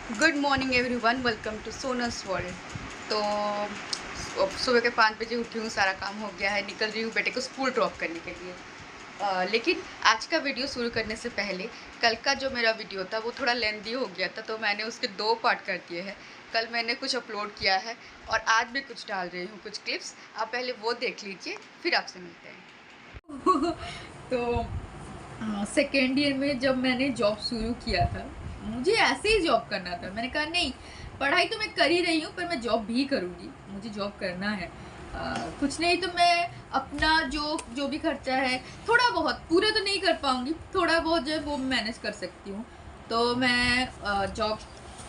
Good morning everyone, welcome to Sonas world. तो सुबह के 5 बजे उठी हूँ, सारा काम हो गया है, निकल रही हूँ बेटे को स्कूल ड्रॉप करने के लिए। लेकिन आज का वीडियो शुरू करने से पहले कल का जो मेरा वीडियो था वो थोड़ा लेंदी हो गया था, तो मैंने उसके 2 पार्ट कर दिए हैं। कल मैंने कुछ अपलोड किया है और आज भी कुछ डाल रही हूँ, कुछ क्लिप्स। आप पहले वो देख लीजिए, फिर आपसे मिलते हैं। तो सेकेंड ईयर में जब मैंने जॉब शुरू किया था, मुझे ऐसे ही जॉब करना था। मैंने कहा नहीं, पढ़ाई तो मैं कर ही रही हूँ पर मैं जॉब भी करूँगी, मुझे जॉब करना है। कुछ नहीं तो मैं अपना जो भी खर्चा है, थोड़ा बहुत, पूरा तो नहीं कर पाऊँगी, थोड़ा बहुत जो है वो मैनेज कर सकती हूँ। तो मैं जॉब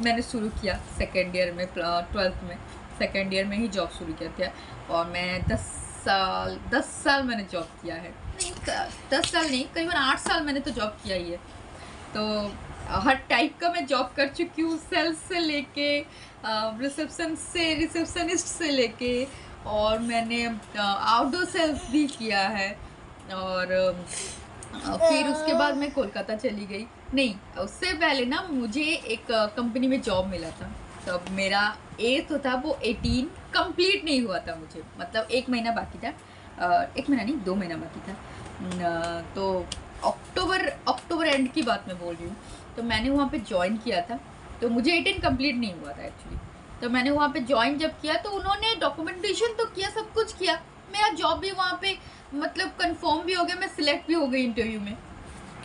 मैंने शुरू किया सेकेंड ईयर में, 12th में सेकेंड ईयर में ही जॉब शुरू किया था। और मैं 10 साल मैंने जॉब किया है। नहीं, 10 साल नहीं, करीबन 8 साल मैंने तो जॉब किया ही है। तो हर टाइप का मैं जॉब कर चुकी हूँ, सेल्स से लेके रिसेप्शनिस्ट से लेके, और मैंने आउटडोर सेल्स भी किया है। और फिर उसके बाद मैं कोलकाता चली गई। नहीं, उससे पहले ना मुझे एक कंपनी में जॉब मिला था। तब मेरा एज तो था, वो 18 कंप्लीट नहीं हुआ था मुझे, मतलब 1 महीना बाकी था। 1 महीना नहीं, 2 महीना बाकी था। तो अक्टूबर एंड की बात मैं बोल रही हूँ। तो मैंने वहाँ पे ज्वाइन किया था, तो मुझे 18 कंप्लीट नहीं हुआ था एक्चुअली। तो मैंने वहाँ पे ज्वाइन जब किया तो उन्होंने डॉक्यूमेंटेशन तो किया, सब कुछ किया। मेरा जॉब भी वहाँ पे मतलब कंफर्म भी हो गया, मैं सिलेक्ट भी हो गई इंटरव्यू में।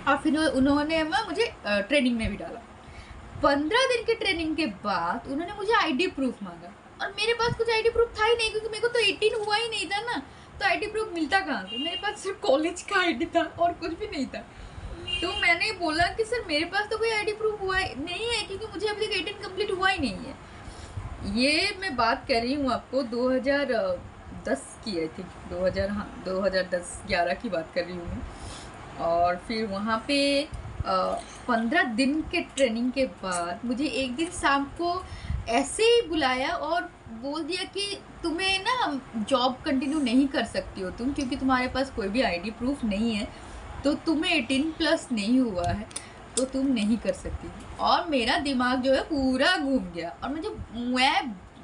और फिर उन्होंने मुझे ट्रेनिंग में भी डाला। 15 दिन के ट्रेनिंग के बाद उन्होंने मुझे आईडी प्रूफ मांगा, और मेरे पास कुछ आईडी प्रूफ था ही नहीं, क्योंकि मेरे को तो 18 हुआ ही नहीं था ना। तो आईडी प्रूफ मिलता कहाँ से? मेरे पास सिर्फ कॉलेज का आईडी था और कुछ भी नहीं था। तो मैंने बोला कि सर मेरे पास तो कोई आईडी प्रूफ हुआ नहीं है, क्योंकि मुझे अभी तक 18 कंप्लीट हुआ ही नहीं है। ये मैं बात कर रही हूँ आपको 2010 की, आई थिंक 2000, हाँ 2010-11 की बात कर रही हूँ मैं। और फिर वहाँ पे 15 दिन के ट्रेनिंग के बाद मुझे एक दिन शाम को ऐसे ही बुलाया और बोल दिया कि तुम्हें ना जॉब कंटिन्यू नहीं कर सकती हो तुम, क्योंकि तुम्हारे पास कोई भी आईडी प्रूफ नहीं है, तो तुम्हें 18+ नहीं हुआ है, तो तुम नहीं कर सकती। और मेरा दिमाग जो है पूरा घूम गया, और मैं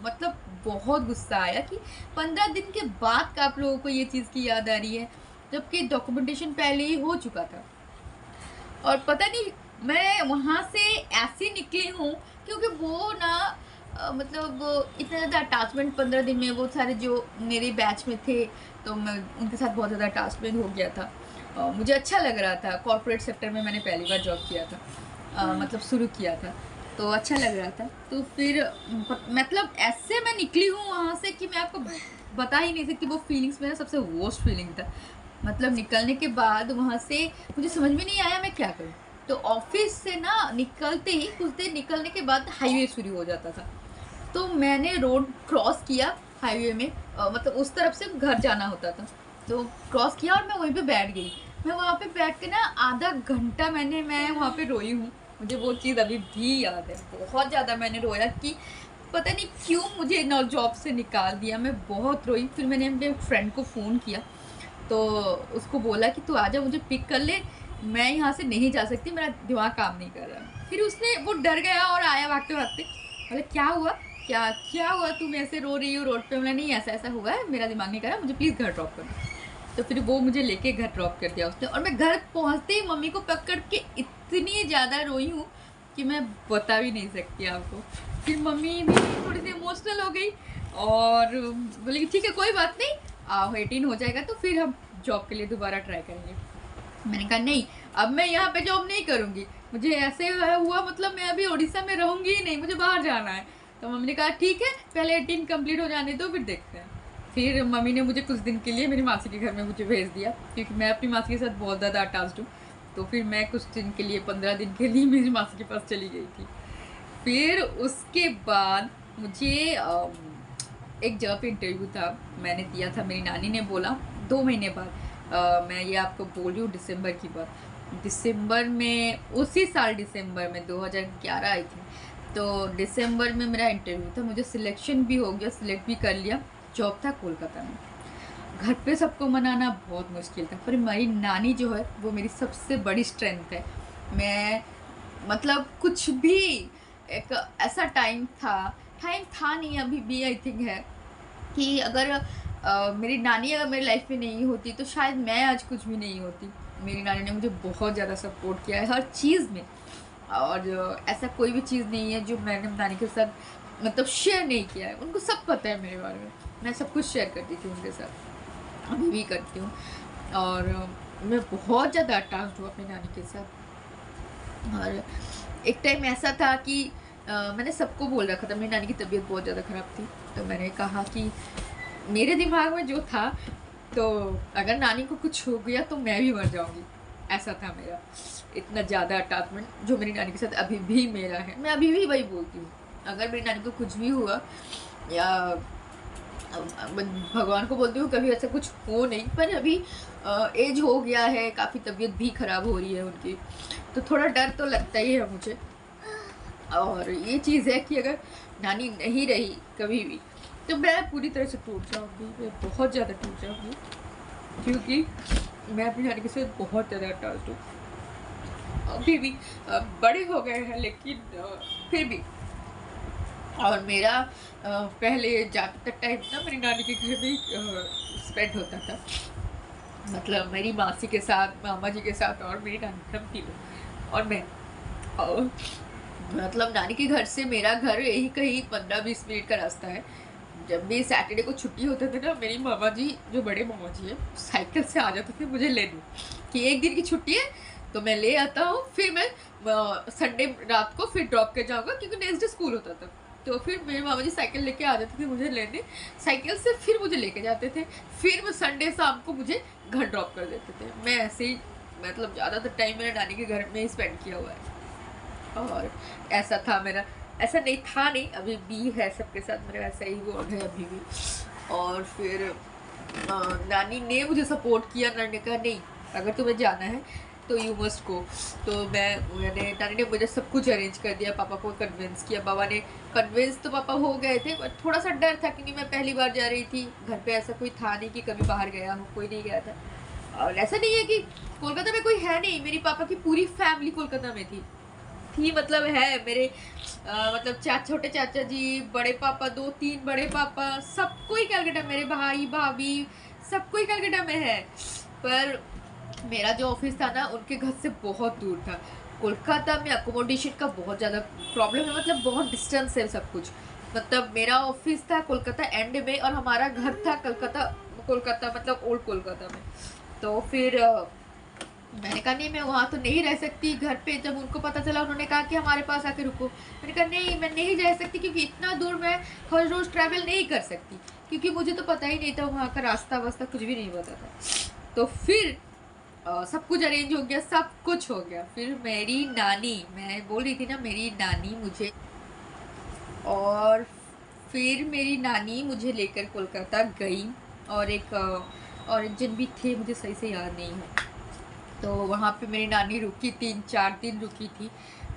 मतलब बहुत गुस्सा आया कि 15 दिन के बाद का आप लोगों को ये चीज़ की याद आ रही है, जबकि डॉक्यूमेंटेशन पहले ही हो चुका था। और पता नहीं मैं वहाँ से ऐसी निकली हूँ, क्योंकि वो ना मतलब इतना ज़्यादा अटैचमेंट 15 दिन में, वो सारे जो मेरे बैच में थे, तो मैं उनके साथ बहुत ज़्यादा अटैचमेंट हो गया था। मुझे अच्छा लग रहा था, कॉर्पोरेट सेक्टर में मैंने पहली बार जॉब किया था, मतलब शुरू किया था, तो अच्छा लग रहा था। तो फिर मतलब ऐसे मैं निकली हूँ वहाँ से कि मैं आपको बता ही नहीं सकती। वो फीलिंग्स मेरा सबसे वर्स्ट फीलिंग था। मतलब निकलने के बाद वहाँ से मुझे समझ में नहीं आया मैं क्या करूँ। तो ऑफिस से ना निकलते ही कुछ देर निकलने के बाद हाईवे शुरू हो जाता था, तो मैंने रोड क्रॉस किया हाईवे में, मतलब उस तरफ से घर जाना होता था, तो क्रॉस किया और मैं वहीं पे बैठ गई। मैं वहाँ पे बैठ के ना आधा घंटा मैं वहाँ पे रोई हूँ। मुझे वो चीज़ अभी भी याद है, बहुत ज़्यादा मैंने रोया कि पता नहीं क्यों मुझे नौ जॉब से निकाल दिया। मैं बहुत रोई। फिर मैंने अपने फ्रेंड को फ़ोन किया, तो उसको बोला कि तू आजा, मुझे पिक कर ले, मैं यहाँ से नहीं जा सकती, मेरा दिमाग काम नहीं कर रहा। फिर वो डर गया और आया भागते भागते। बोले क्या हुआ, क्या क्या हुआ, तुम ऐसे रो रही हो रोड पे? बोला नहीं, ऐसा ऐसा हुआ है, मेरा दिमाग नहीं कर रहा, मुझे प्लीज़ घर ड्रॉप कर दो। तो फिर वो मुझे लेके घर ड्रॉप कर दिया उसने, और मैं घर पहुँचते ही मम्मी को पकड़ के इतनी ज़्यादा रोई हूँ कि मैं बता भी नहीं सकती आपको। फिर मम्मी भी थोड़ी सी इमोशनल हो गई और बोली ठीक है कोई बात नहीं, 18 हो जाएगा तो फिर हम जॉब के लिए दोबारा ट्राई करेंगे। मैंने कहा नहीं, अब मैं यहाँ पे जॉब नहीं करूँगी, मुझे ऐसे हुआ मतलब मैं अभी उड़ीसा में रहूँगी ही नहीं, मुझे बाहर जाना है। तो मम्मी ने कहा ठीक है, पहले 18 कंप्लीट हो जाने दो, फिर देखते हैं। फिर मम्मी ने मुझे कुछ दिन के लिए मेरी मासी के घर में मुझे भेज दिया, क्योंकि मैं अपनी मासी के साथ बहुत ज़्यादा अटैच्ड हूँ। तो फिर मैं कुछ दिन के लिए, 15 दिन के लिए मेरी मासी के पास चली गई थी। फिर उसके बाद मुझे एक जगह पे इंटरव्यू था, मैंने दिया था, मेरी नानी ने बोला 2 महीने बाद। मैं ये आपको बोल रही हूँ दिसंबर की बात। दिसंबर में, उसी साल दिसंबर में 2011 आई थी, तो दिसंबर में मेरा इंटरव्यू था, मुझे सिलेक्शन भी हो गया, सिलेक्ट भी कर लिया। जॉब था कोलकाता में। घर पे सबको मनाना बहुत मुश्किल था, पर मेरी नानी जो है वो मेरी सबसे बड़ी स्ट्रेंथ है। मैं मतलब कुछ भी एक ऐसा टाइम था नहीं, अभी भी आई थिंक है, कि अगर मेरी नानी अगर मेरी लाइफ में नहीं होती तो शायद मैं आज कुछ भी नहीं होती। मेरी नानी ने मुझे बहुत ज़्यादा सपोर्ट किया है हर चीज़ में, और ऐसा कोई भी चीज़ नहीं है जो मैंने नानी के साथ मतलब शेयर नहीं किया है। उनको सब पता है मेरे बारे में, मैं सब कुछ शेयर करती थी उनके साथ, अभी भी करती हूँ। और मैं बहुत ज़्यादा अटैच्ड हूँ अपनी नानी के साथ। और एक टाइम ऐसा था कि मैंने सबको बोल रखा था, मेरी नानी की तबीयत बहुत ज़्यादा ख़राब थी, तो मैंने कहा कि मेरे दिमाग में जो था, तो अगर नानी को कुछ हो गया तो मैं भी मर जाऊंगी, ऐसा था मेरा। इतना ज़्यादा अटैचमेंट जो मेरी नानी के साथ अभी भी मेरा है, मैं अभी भी वही बोलती हूँ, अगर मेरी नानी को कुछ भी हुआ या भगवान को बोलती हूँ कभी ऐसा कुछ हो नहीं, पर अभी एज हो गया है, काफ़ी तबीयत भी ख़राब हो रही है उनकी, तो थोड़ा डर तो लगता ही है मुझे। और ये चीज़ है कि अगर नानी नहीं रही कभी भी तो मैं पूरी तरह से टूट जाऊँगी, मैं बहुत ज़्यादा टूट जाऊँगी, क्योंकि मैं अपनी नानी के साथ बहुत ज़्यादा अटैच्ड हूँ। अभी भी बड़े हो गए हैं लेकिन फिर भी। और मेरा पहले ज़्यादातर टाइम ना मेरी नानी के घर में स्पेंड होता था, मतलब मेरी मासी के साथ, मामा जी के साथ, और मेरी नानी हम तीनों और मैं। और मतलब नानी के घर से मेरा घर यही कहीं 15-20 मिनट का रास्ता है। जब भी सैटरडे को छुट्टी होते थे ना, मेरी मामा जी, जो बड़े मामा जी है, साइकिल से आ जाते थे मुझे लेने, कि एक दिन की छुट्टी है तो मैं ले आता हूँ, फिर मैं संडे रात को फिर ड्रॉप कर जाऊँगा, क्योंकि नेक्स्ट डे स्कूल होता था। तो फिर मेरे मामा जी साइकिल लेके आ जाते थे मुझे लेने, साइकिल से फिर मुझे लेके जाते थे, फिर वो संडे शाम को मुझे घर ड्रॉप कर देते थे। मैं ऐसे ही मतलब ज़्यादातर टाइम मेरे नानी के घर में ही स्पेंड किया हुआ है। और ऐसा था मेरा, ऐसा नहीं था नहीं, अभी भी है सबके साथ मेरा वैसा ही वो है अभी भी। और फिर नानी ने मुझे सपोर्ट किया, नानी ने कहा नहीं अगर तुम्हें जाना है तो यू मस्ट गो। तो मैंने नानी ने मुझे सब कुछ अरेंज कर दिया, पापा को कन्विंस किया, पापा ने कन्विंस तो पापा हो गए थे, बट थोड़ा सा डर था क्योंकि मैं पहली बार जा रही थी, घर पे ऐसा कोई था नहीं कि कभी बाहर गया हूँ, कोई नहीं गया था। और ऐसा नहीं है कि कोलकाता में कोई है नहीं, मेरी पापा की पूरी फैमिली कोलकाता में थी, मतलब है मेरे मतलब छोटे चाचा जी, बड़े पापा, 2-3 बड़े पापा, सब कोई कलकत्ता, मेरे भाई भाभी सब कोई कलकत्ता में है। पर मेरा जो ऑफिस था ना उनके घर से बहुत दूर था। कोलकाता में अकोमोडेशन का बहुत ज़्यादा प्रॉब्लम है, मतलब बहुत डिस्टेंस है सब कुछ। मतलब मेरा ऑफिस था कोलकाता एंड में और हमारा घर था कोलकाता मतलब ओल्ड कोलकाता में। तो फिर मैंने कहा नहीं मैं वहाँ तो नहीं रह सकती। घर पे जब उनको पता चला उन्होंने कहा कि हमारे पास आके रुको, मैंने कहा नहीं मैं नहीं रह सकती, क्योंकि इतना दूर मैं हर रोज़ ट्रैवल नहीं कर सकती, क्योंकि मुझे तो पता ही नहीं था वहाँ का रास्ता वास्ता कुछ भी नहीं पता था। तो फिर सब कुछ अरेंज हो गया, सब कुछ हो गया। फिर मेरी नानी, मैं बोल रही थी ना मेरी नानी मुझे, और फिर मेरी नानी मुझे लेकर कोलकाता गई, और एक जन भी थे मुझे सही से याद नहीं है। तो वहाँ पे मेरी नानी रुकी, 3-4 दिन रुकी थी,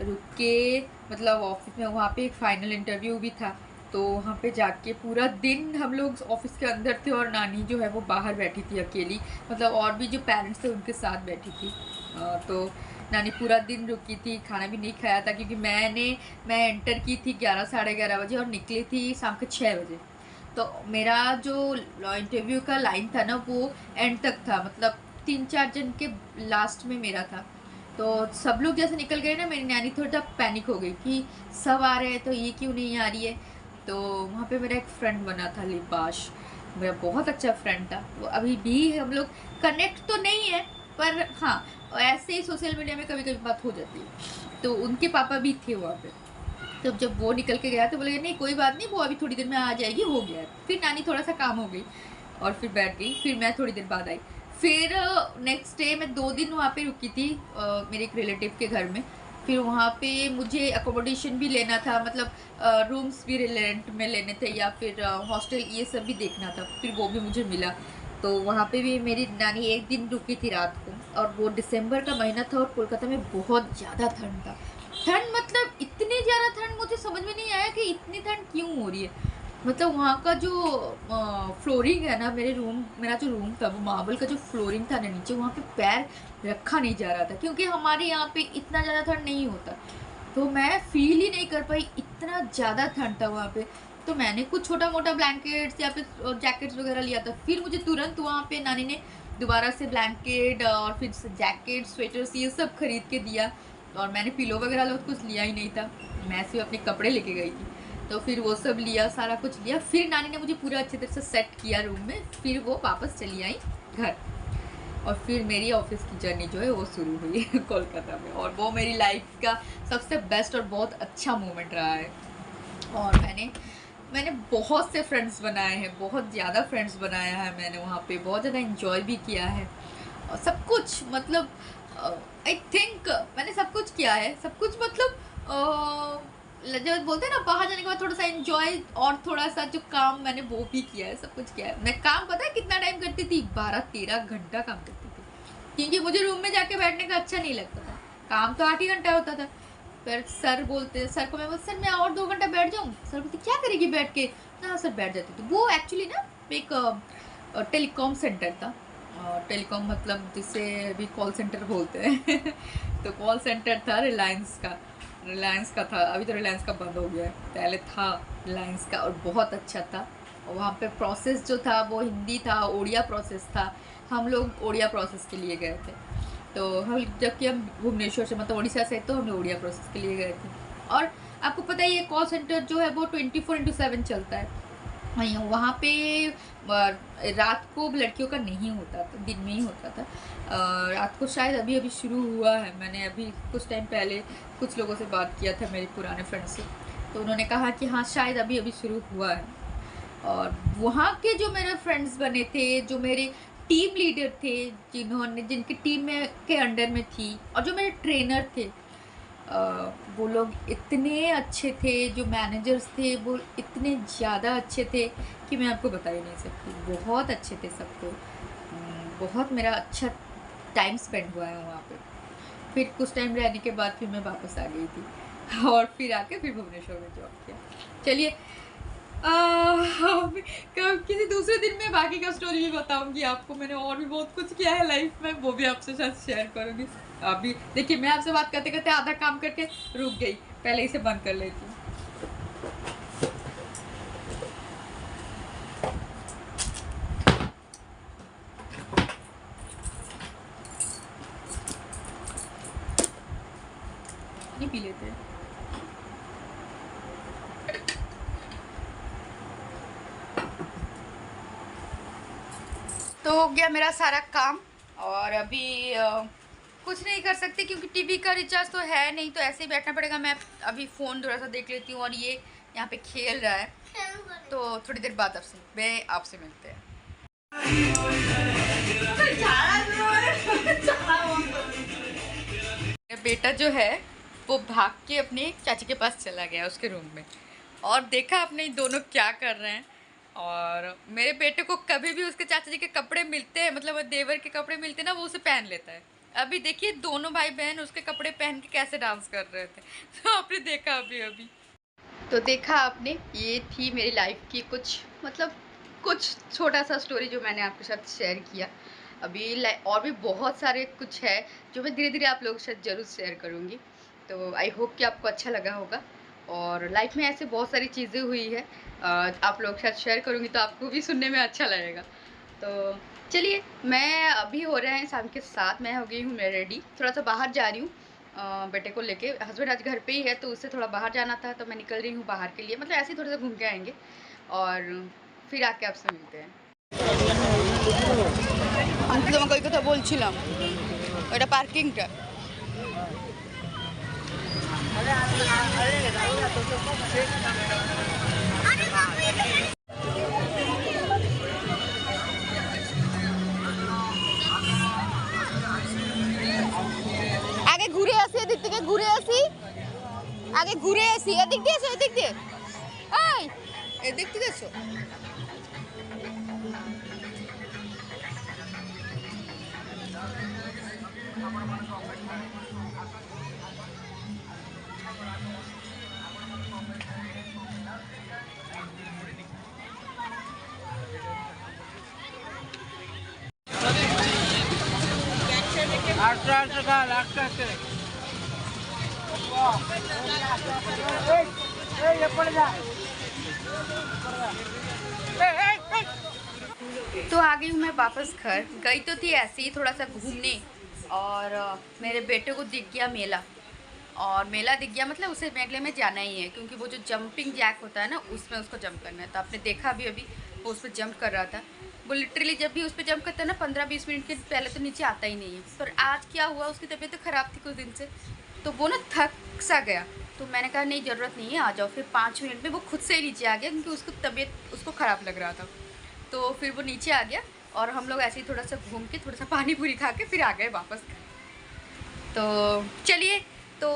रुक के मतलब ऑफिस में वहाँ पे एक फाइनल इंटरव्यू भी था, तो वहाँ पे जाके पूरा दिन हम लोग ऑफिस के अंदर थे और नानी जो है वो बाहर बैठी थी अकेली, मतलब और भी जो पेरेंट्स थे उनके साथ बैठी थी। तो नानी पूरा दिन रुकी थी, खाना भी नहीं खाया था, क्योंकि मैं एंटर की थी 11-11:30 बजे और निकली थी शाम के 6 बजे। तो मेरा जो इंटरव्यू का लाइन था ना वो एंड तक था, मतलब 3-4 जन के लास्ट में मेरा था। तो सब लोग जैसे निकल गए ना, मेरी नानी थोड़ा पैनिक हो गई कि सब आ रहे हैं तो ये क्यों नहीं आ रही है। तो वहाँ पे मेरा एक फ्रेंड बना था लिबाश, मेरा बहुत अच्छा फ्रेंड था, वो अभी भी हम लोग कनेक्ट तो नहीं है, पर हाँ ऐसे ही सोशल मीडिया में कभी कभी बात हो जाती है। तो उनके पापा भी थे वहाँ पे, तो जब वो निकल के गया तो बोले नहीं कोई बात नहीं, वो अभी थोड़ी देर में आ जाएगी, हो गया। फिर नानी थोड़ा सा काम हो गई और फिर बैठ गई, फिर मैं थोड़ी देर बाद आई। फिर नेक्स्ट डे मैं 2 दिन वहाँ पे रुकी थी मेरे एक रिलेटिव के घर में। फिर वहाँ पे मुझे अकोमोडेशन भी लेना था, मतलब रूम्स भी रेंट में लेने थे या फिर हॉस्टल, ये सब भी देखना था, फिर वो भी मुझे मिला। तो वहाँ पे भी मेरी नानी एक दिन रुकी थी रात को, और वो दिसंबर का महीना था और कोलकाता में बहुत ज़्यादा ठंड था। ठंड मतलब इतनी ज़्यादा ठंड, मुझे समझ में नहीं आया कि इतनी ठंड क्यों हो रही है। मतलब वहाँ का जो फ्लोरिंग है ना, मेरा जो रूम था वो मार्बल का जो फ्लोरिंग था ना नीचे, वहाँ पे पैर रखा नहीं जा रहा था, क्योंकि हमारे यहाँ पे इतना ज़्यादा ठंड नहीं होता। तो मैं फील ही नहीं कर पाई, इतना ज़्यादा ठंड था वहाँ पे। तो मैंने कुछ छोटा मोटा ब्लैंकेट्स या फिर जैकेट्स वगैरह लिया था। फिर मुझे तुरंत वहाँ पे नानी ने दोबारा से ब्लैंकेट और फिर जैकेट स्वेटर्स ये सब खरीद के दिया। और मैंने पिलो वगैरह कुछ लिया ही नहीं था, मैं सिर्फ अपने कपड़े लेके गई थी। तो फिर वो सब लिया, सारा कुछ लिया। फिर नानी ने मुझे पूरा अच्छी तरह से सेट किया रूम में, फिर वो वापस चली आई घर। और फिर मेरी ऑफिस की जर्नी जो है वो शुरू हुई कोलकाता में। और वो मेरी लाइफ का सबसे बेस्ट और बहुत अच्छा मोमेंट रहा है। और मैंने बहुत से फ्रेंड्स बनाए हैं, बहुत ज़्यादा फ्रेंड्स बनाया है मैंने वहाँ पे, बहुत ज़्यादा इन्जॉय भी किया है। और सब कुछ मतलब आई थिंक मैंने सब कुछ किया है, सब कुछ मतलब जब बोलते हैं ना बाहर जाने के बाद थोड़ा सा एंजॉय और थोड़ा सा जो काम मैंने वो भी किया है, सब कुछ किया है। मैं काम पता है कितना टाइम करती थी, 12-13 घंटा काम करती थी, क्योंकि मुझे रूम में जाके बैठने का अच्छा नहीं लगता था। काम तो 8 ही घंटा होता था। फिर सर को मैं बोलती, सर मैं और 2 घंटा बैठ जाऊँ। सर बोलते क्या करेगी बैठ के। हाँ सर बैठ जाती थी। वो एक्चुअली ना एक टेलीकॉम सेंटर था। टेलीकॉम मतलब जिसे अभी कॉल सेंटर बोलते हैं तो कॉल सेंटर था रिलायंस का था। अभी तो रिलायंस का बंद हो गया है, पहले था रिलायंस का, और बहुत अच्छा था। और वहाँ पे प्रोसेस जो था वो हिंदी था, ओडिया प्रोसेस था। हम लोग ओडिया प्रोसेस के लिए गए थे। तो हम जबकि हम भुवनेश्वर से मतलब उड़ीसा से, तो हमने ओडिया प्रोसेस के लिए गए थे। और आपको पता ही है कॉल सेंटर जो है वो 24/7 चलता है। वहाँ पे रात को लड़कियों का नहीं होता था, दिन में ही होता था। रात को शायद अभी अभी शुरू हुआ है। मैंने अभी कुछ टाइम पहले कुछ लोगों से बात किया था, मेरे पुराने फ्रेंड से, तो उन्होंने कहा कि हाँ शायद अभी अभी शुरू हुआ है। और वहाँ के जो मेरे फ्रेंड्स बने थे, जो मेरे टीम लीडर थे, जिनकी टीम में के अंडर में थी, और जो मेरे ट्रेनर थे, वो लोग इतने अच्छे थे। जो मैनेजर्स थे वो इतने ज़्यादा अच्छे थे कि मैं आपको बता ही नहीं सकती। बहुत अच्छे थे सबको। बहुत मेरा अच्छा टाइम स्पेंड हुआ है वहाँ पे। फिर कुछ टाइम रहने के बाद फिर मैं वापस आ गई थी और फिर आके फिर भुवनेश्वर में जॉब किया। चलिए किसी दूसरे दिन में बाकी का स्टोरी भी बताऊंगी आपको। मैंने और भी बहुत कुछ किया है लाइफ में, वो भी आपसे शायद शेयर करूंगी। अभी देखिए मैं आपसे बात करते करते आधा काम करके रुक गई, पहले इसे बंद कर लेती हूँ। नहीं पी लेते हैं। तो हो गया मेरा सारा काम, और अभी कुछ नहीं कर सकते क्योंकि टीवी का रिचार्ज तो है नहीं, तो ऐसे ही बैठना पड़ेगा। मैं अभी फ़ोन थोड़ा सा देख लेती हूँ, और ये यहाँ पे खेल रहा है, तो थोड़ी देर बाद आपसे मिलते हैं। बेटा जो है वो भाग के अपने चाची के पास चला गया उसके रूम में, और देखा आपने दोनों क्या कर रहे हैं। और मेरे बेटे को कभी भी उसके चाचा जी के कपड़े मिलते हैं, मतलब देवर के कपड़े मिलते हैं ना, वो उसे पहन लेता है। अभी देखिए दोनों भाई बहन उसके कपड़े पहन के कैसे डांस कर रहे थे तो आपने देखा अभी तो देखा आपने। ये थी मेरी लाइफ की कुछ छोटा सा स्टोरी जो मैंने आपके साथ शेयर किया। अभी और भी बहुत सारे कुछ है जो मैं धीरे धीरे आप लोगों के साथ ज़रूर शेयर करूँगी। तो आई होप कि आपको अच्छा लगा होगा। और लाइफ में ऐसे बहुत सारी चीज़ें हुई है, आप लोग के साथ शेयर करूँगी तो आपको भी सुनने में अच्छा लगेगा। तो चलिए, मैं अभी हो रहे हैं शाम के 7, मैं हो गई हूँ मैं रेडी, थोड़ा सा बाहर जा रही हूँ बेटे को लेके। हस्बैंड आज घर पे ही है, तो उससे थोड़ा बाहर जाना था, तो मैं निकल रही हूँ बाहर के लिए, मतलब ऐसे ही थोड़ा सा घूम के आएंगे और फिर आके आपसे मिलते हैं। আমি তো তোমাকে ওই কথা বলছিলাম, ওটা পার্কিংটা। আগে ঘুরে আসি, এদিক থেকে ঘুরে আসি, আগে ঘুরে আসি। এদিক দিয়ে এসো, এদিক দিয়ে, এই এদিক থেকে এসো। আচ্ছা আচ্ছা, तो आ गई हूँ मैं वापस घर। गई तो थी ऐसे ही थोड़ा सा घूमने, और मेरे बेटे को दिख गया मेला। और मेला दिख गया मतलब उसे मेले में जाना ही है, क्योंकि वो जो जंपिंग जैक होता है ना, उसमें उसको जंप करना है। तो आपने देखा भी अभी वो उस पर जंप कर रहा था। वो लिटरली जब भी उस पर जंप करता है ना 15-20 मिनट के पहले तो नीचे आता ही नहीं है। पर आज क्या हुआ, उसकी तबीयत तो ख़राब थी कुछ दिन से, तो वो ना थक सा गया। तो मैंने कहा नहीं ज़रूरत नहीं है, आ जाओ। फिर 5 मिनट में वो खुद से ही नीचे आ गया, क्योंकि उसको तबीयत उसको ख़राब लग रहा था। तो फिर वो नीचे आ गया, और हम लोग ऐसे ही थोड़ा सा घूम के थोड़ा सा पानी पूरी खा के फिर आ गए वापस। तो चलिए, तो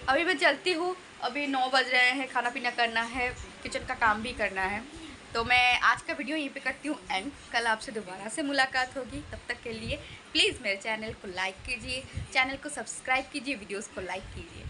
अभी मैं चलती हूँ। अभी 9 बज रहे हैं, खाना पीना करना है, किचन का काम भी करना है। तो मैं आज का वीडियो यहीं पे करती हूँ एंड। कल आपसे दोबारा से मुलाकात होगी, तब तक के लिए प्लीज़ मेरे चैनल को लाइक कीजिए, चैनल को सब्सक्राइब कीजिए, वीडियोस को लाइक कीजिए।